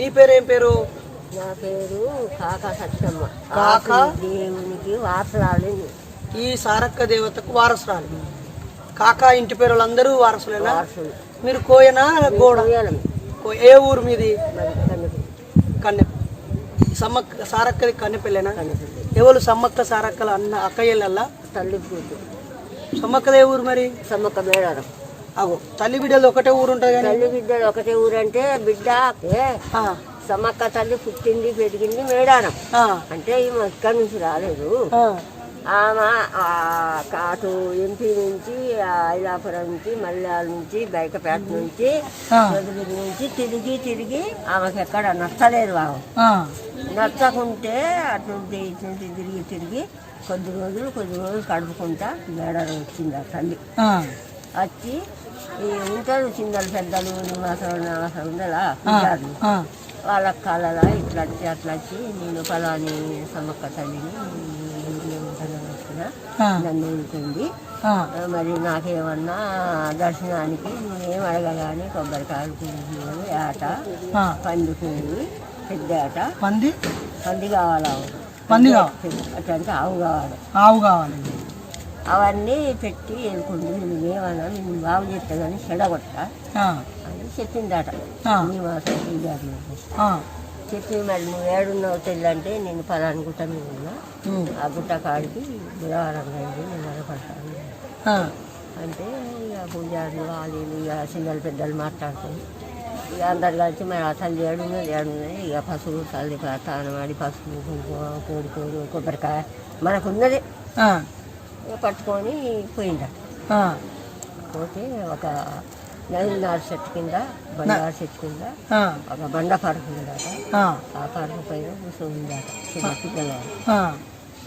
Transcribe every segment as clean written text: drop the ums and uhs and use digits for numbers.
నీ పేరు ఏం పేరు? నా పేరు కాకా సత్యమ్మ. కాకా దేవునికి వారసురాలు. ఈ సారక్క దేవతకు వారసురాలు. కాకా ఇంటి పేరు వాళ్ళందరూ వారసులేనా? మీరు కోయనా గోడ? ఏ ఊరు మీది? కన్నె. సమ్మక్క సారక్కది కన్నెపల్లెనా? ఎవరు సమ్మక్క సారక్కల అన్న అక్కయ్యల తల్లి కూతురు. సమ్మక్కదే ఊరు మరి? సమ్మక్క మేడారం. అగో తల్లి బిడ్డలు ఒకటే ఊరు ఉంటుంది కానీ తల్లి బిడ్డలు ఒకటే ఊరు అంటే బిడ్డ సమ్మక్క తల్లి పుట్టింది పెరిగింది మేడారం. అంటే ఈమె ఇక్కడి నుంచి రాలేదు. ఆమె అటు ఎంపీ నుంచి ఐలాపురం నుంచి మల్యాల నుంచి బయటపేట నుంచి చదువుల నుంచి తిరిగి తిరిగి ఆమెకి ఎక్కడ నచ్చలేదు. బాబు నచ్చకుంటే అటు నుంచి ఇటు నుంచి తిరిగి తిరిగి కొద్ది రోజులు కడుపుకుంటా మేడారం వచ్చింది ఆ తల్లి. వచ్చి ఉంటారు చిందలు పెద్దలు నివాసం ఉండదా పూజారులు. వాళ్ళ కాళ్ళలా ఇట్లా వచ్చి అట్లా వచ్చి నేను ఫలాని సమ్మక్క తల్లిని నన్ను ఉంటుంది, మరి నాకేమన్నా దర్శనానికి నేనేం అడగగానే కొబ్బరికాయలు పువ్వులు ఏట పంది పువ్వు పెద్ద ఏట పంది కావాలా అట్లంటే ఆవు కావాలి అవన్నీ పెట్టి వెళ్ళుకుంటు నువ్వేమన్నా నేను బాగు చేస్తా కానీ చెడగొట్ట అని చెప్పిందట శ్రీనివాసం పూజారి. చెప్పి మరి నువ్వు ఏడున్నావు తెల్లంటే నేను పలాని గుట్ట మీద ఉన్నా, ఆ గుట్ట కాడికి బుధవారం రండి నేను మరపడతాను అంటే ఇక పూజారులు వాళ్ళు ఇక చిన్నలు పెద్దలు మాట్లాడుతుంది. ఇక అందరు కలిసి మరి ఆ తల్లి ఏడున్నది ఇక పసుపు తల్లి తానమాడి పసుపు కోడి కొబ్బరికాయ మనకున్నది పట్టుకొని పోయిందట. పోతే ఒక నల్లినారు చెట్టు కింద బండారు చెట్టు కింద ఒక బండ పరుపు ఉందట. ఆ పరుపు పైన కూర్చోందట చిన్న పిల్లలు.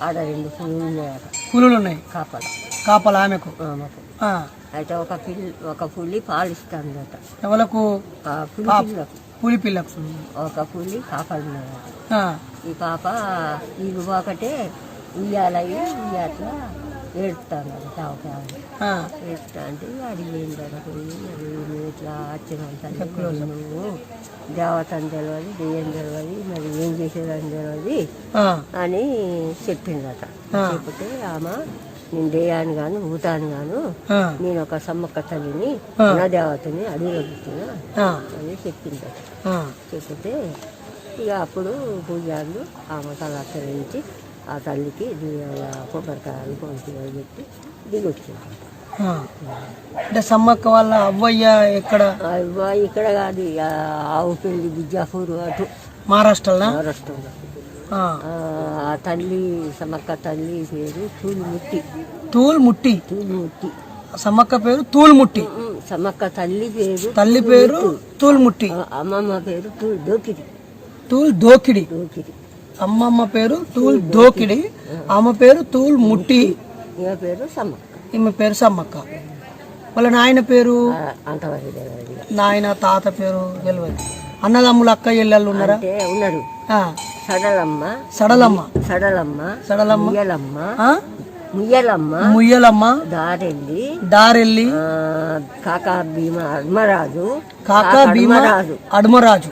ఆడ 2 పులులు ఉన్నాయట. పులులు ఉన్నాయి కాపల ఆమెకు. అయితే ఒక పులి పాలిస్తుందట. ఎవలకు? పులి పిల్లకు. ఒక పులి కాపలు ఉన్నాయట. ఈ పాప వీళ్ళు ఒకటే ఉయ్యాలయ్యి ఉయ్యాట్లా ఏడుస్తాను చావకాయలు ఏడుస్తా అంటే అడిగిందట. పోయి ఇట్లా వచ్చినంత నువ్వు దేవతని తెలియదు దెయ్యం తెలియదు మరి ఏం చేసేదని తెలియదు అని చెప్పిందట. చెప్తే ఆమె నేను దెయ్యాన్ని గాను భూతాన్ని గాను నేను ఒక సమ్మక్క తల్లిని దేవతని అడిగిస్తున్నా అని చెప్పిందట. చెప్తే ఇక అప్పుడు పూజారులు ఆమె తలాచరించి ఆ తల్లికి కొబ్బరికాయలు కొంచెం పెట్టి దిగొచ్చింది. అంటే సమ్మక్క వాళ్ళ అవ్వయ్య ఎక్కడ? అవ్వయ్య ఇక్కడ కాదు, ఆవుపల్లి బిజాపూర్ అటు మహారాష్ట్రలో. ఆ తల్లి సమ్మక్క తల్లి పేరు తూల్ముట్టి. సమ్మక్క పేరు తూల్ముట్టి. సమ్మక్క తల్లి పేరు తూల్ముట్టి. అమ్మమ్మ పేరు తూల్ దోకిడి. అమ్మమ్మ పేరు తూల్ దోకిడి, ఆమె పేరు తూల్ ముట్టి, ఈమె పేరు సమ్మక్క. వాళ్ళ నాయన పేరు నాయన తాత పేరు తెలియదు. అన్నదమ్ములు అక్క ఇళ్ళు ఉన్నారా? ఉన్నారు. ముయ్యలమ్మ, దారెల్లి, కాకా భీమరాజు, అడ్మరాజు,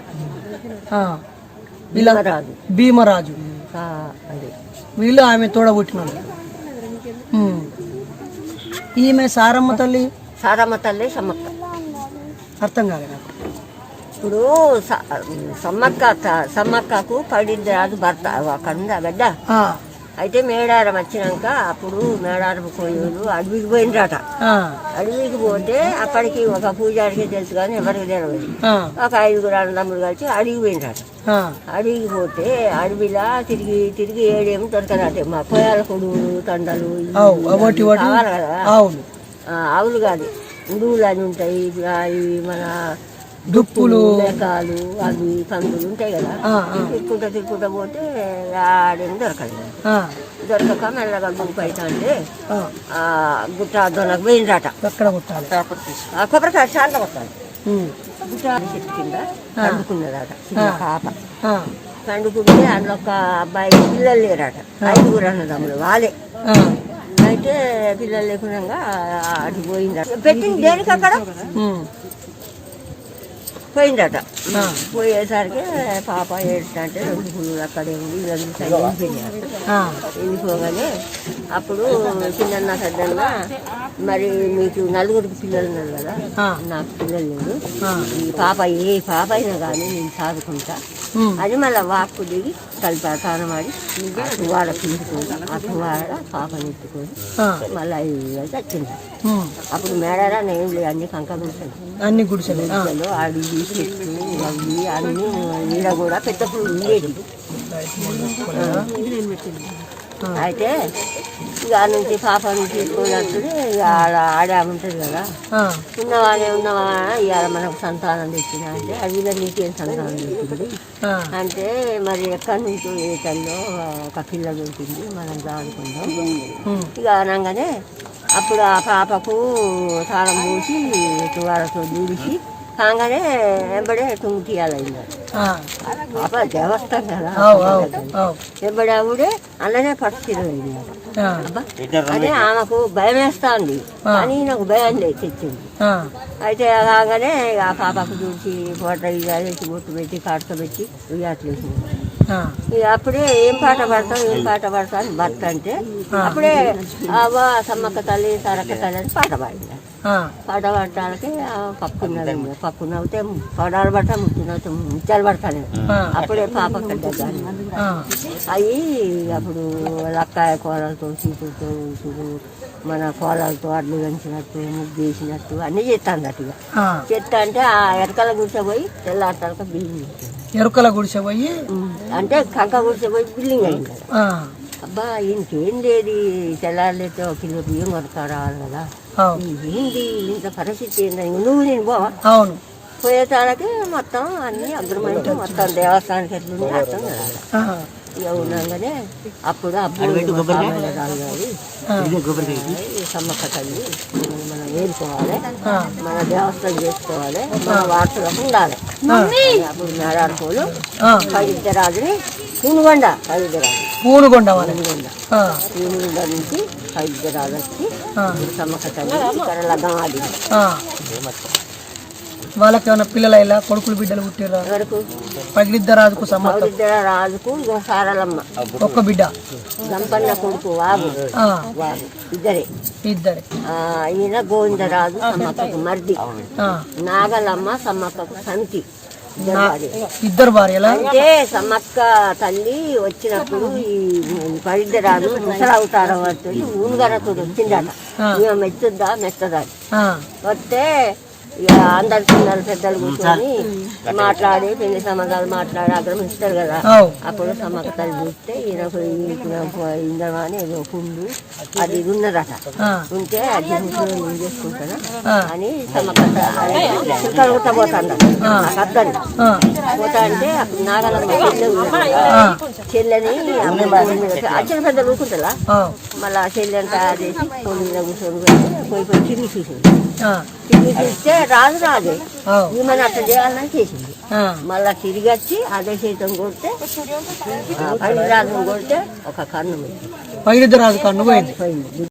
భీమరాజు. వీళ్ళు ఆమె తోడబుట్టిన. ఈమె సారమ్మ తల్లి సమ్మక్క. అర్థం కాలేదు నాకు. ఇప్పుడు సమ్మక్కకు పడింది రాదు భర్త అక్కడ ఉంది ఆ బిడ్డ. అయితే మేడారం వచ్చినాక అప్పుడు మేడారం కోయోలు అడవికి పోయినరాట. అడవికి పోతే అక్కడికి ఒక పూజారికి తెలుసు కానీ ఎవరికి తెలియదు. ఒక 5 అన్నదమ్ములు కలిసి అడవికి పోయినరాట. అడవికి పోతే అడవిలా తిరిగి తిరిగి ఏడేమి దొరకరాటే. మా కోయాల కొడువులు తండలు కావాలి కదా. ఆవులు కాదు ఉడువులు అని ఉంటాయి, మన దుప్పులు మేకాలు అవి పందులు ఉంటాయి కదా. తిరుక్కుంటా పోతే ఆడేమి దొరకలేదు. దొరకక మెల్లగా గుంపు అయితే అంటే గుట్ట దొనకు పోయిందట. కొబ్బరికాయ చాలా కొట్టాలి. గుట్ట చెట్టు కింద పండుకున్నదట చిన్న పాప. పండుకుంటే అందులో ఒక అబ్బాయి పిల్లలు లేరట. 5 అన్నదమ్ములు వాళ్ళే. అయితే పిల్లలు లేకుండా అటు పోయిందట. పెట్టింది దేనికి అక్కడ పోయిందట. పోయేసరికి పాప ఏడుస్తుంటే 2 పువ్వులు అక్కడే ఉంది వెళ్ళిపోగానే అప్పుడు చిన్న పెద్దన్నా మరి మీకు 4 పిల్లలు ఉన్నారు కదా, నాకు పిల్లలు లేదు, ఈ పాప ఏ పాప అయినా కానీ నేను సాదుకుంటా అని మళ్ళీ వాక్కు దిగి కలిపి తానమాడి తువాడ తీసుకుంటా. ఆ తువాడ పాపని ఎత్తుకొని మళ్ళీ వచ్చింది. అప్పుడు మేడారా నేను లేదు, అన్ని కంక గుడిసెలు, అన్ని గుడిసెలు అడిగి చెట్లు అవి అన్ని నీడ కూడా పెద్ద పువ్వు ఉండేది. అయితే ఇక నుంచి పాపని తీసుకున్నప్పుడు ఇక ఆడ ఉంటుంది కదా, ఉన్నవా ఇవాళ మనకు సంతానం తెచ్చిన అంటే అడిగిన నీకేం సంతానం తెచ్చింది అంటే మరి ఎక్కడి నుంచో ఏ తల్లో ఒక పిల్ల దొరికింది మనం దాడుకుందాం ఇక అనగానే అప్పుడు ఆ పాపకు తాళం పూసి తువారతో దూడిసి కాగానే వెంబడే తుంగి తీయాలన్నారు. పాప దేవస్థానం కదా, వెంబడి ఆవిడే అలానే పరిస్థితులు అదే ఆమెకు భయం వేస్తుంది కానీ నాకు భయం లేదు తెచ్చింది. అయితే కాగానే ఆ పాపకు చూసి ఫోటో వేసి బొట్టు పెట్టి కాటుక పెట్టి ఉయ్యాట్లేసింది. ఇక అప్పుడే ఏం పాట పాడతాం అని భర్త అంటే అప్పుడే అవ్వ సమ్మక్క తల్లి సరక్క తల్లి అని పాట పాడింది. పాట పడటానికి పప్పు పప్పు నవ్వుతే పడాలు పడతా ముత్యాలు పడతాను. అప్పుడే పాప పెద్ద అవి అప్పుడు లక్కాయ కూరలతో చీపులతో మన కోళ్ళతో అడ్లు పెంచినట్టు ముగ్గు వేసినట్టు అన్నీ చేస్తాను అట్టుగా చేస్తా అంటే ఆ ఎరకల గుడిసెపోయి తెల్లాడతాక బిల్డింగ్ ఎరుకల గుడిసెపోయి అంటే కంక గుడిసెపోయి బిల్డింగ్ అయింది. అబ్బా ఇంకేం లేదు తెల్లారలేతే 1 కిలో బియ్యం కొడతా రావాలి కదా, ఏంటి ఇంత పరిస్థితి ఏంటని నువ్వు నేను పోవా. అవును పోయేతాలకి మొత్తం అన్ని అగ్రమెంట్ మొత్తం దేవస్థానానికి ఎట్లుంది అర్థం కదా. ఇక ఉన్నాగానే అప్పుడు సమ్మక్క తల్లి మనం వేడుకోవాలి, మన దేవస్థానం చేసుకోవాలి, మన వార్తలకు ఉండాలి. అప్పుడు మేడాడుకోలు పవిత్రరాజుని పూనుగొండ పూనుగొండ నుంచి పవిత్రరాజు వచ్చి సమ్మక్క తల్లి ఇక్కడ లగ్గం ఆడి. వాళ్ళకి ఏమైనా పిల్లలు ఇలా కొడుకులు బిడ్డలు పుట్టిరా? వరకు పగిడిద్దరాజుకు రాజుకు సారలమ్మ ఒక్క బిడ్డ, సంపన్న కొడుకు వాగు ఇద్దరే. ఈయన గోవిందరాజు సమ్మక్కకు మర్ది, నాగలమ్మ సమ్మక్కకు సంతి, ఇద్దరు భార్యలు. అంటే సమ్మక్క తల్లి వచ్చినప్పుడు ఈ పవిత్రరాజు ముసలి అవతారం పడుతుంది ఊనుగరతో వచ్చిందట. ఇక మెచ్చదా వస్తే ఇక అందరు పిల్లలు పెద్దలు కూర్చొని మాట్లాడి పెళ్లి సంబంధాలు మాట్లాడి ఆక్రమిస్తారు కదా. అప్పుడు సమ్మక్క తల్లి చూస్తే ఈయనకు ఇందమా అని ఏదో పుండు అది ఉన్నదట. ఉంటే అది నేను చేసుకుంటానా అని సమ్మక్క కలుగుతాబోతాను అద్దరు పోతా అంటే అప్పుడు నాగలమ్మ చెల్లెని అచ్చిన పెద్దలు కూర్చుంటారా మళ్ళీ చెల్లెని తయారు చేసి పొలి మీద కూర్చొని పోయి తిరిగి చూసింది. తిరిగి చూస్తే రాజే ఈమెను అట్లా చేయాలని చేసింది. మళ్ళా తిరిగి వచ్చి అదే చేతం కొడితే పైడిరాజు కొడితే ఒక కన్ను పైడిరాజు కన్ను పోయింది.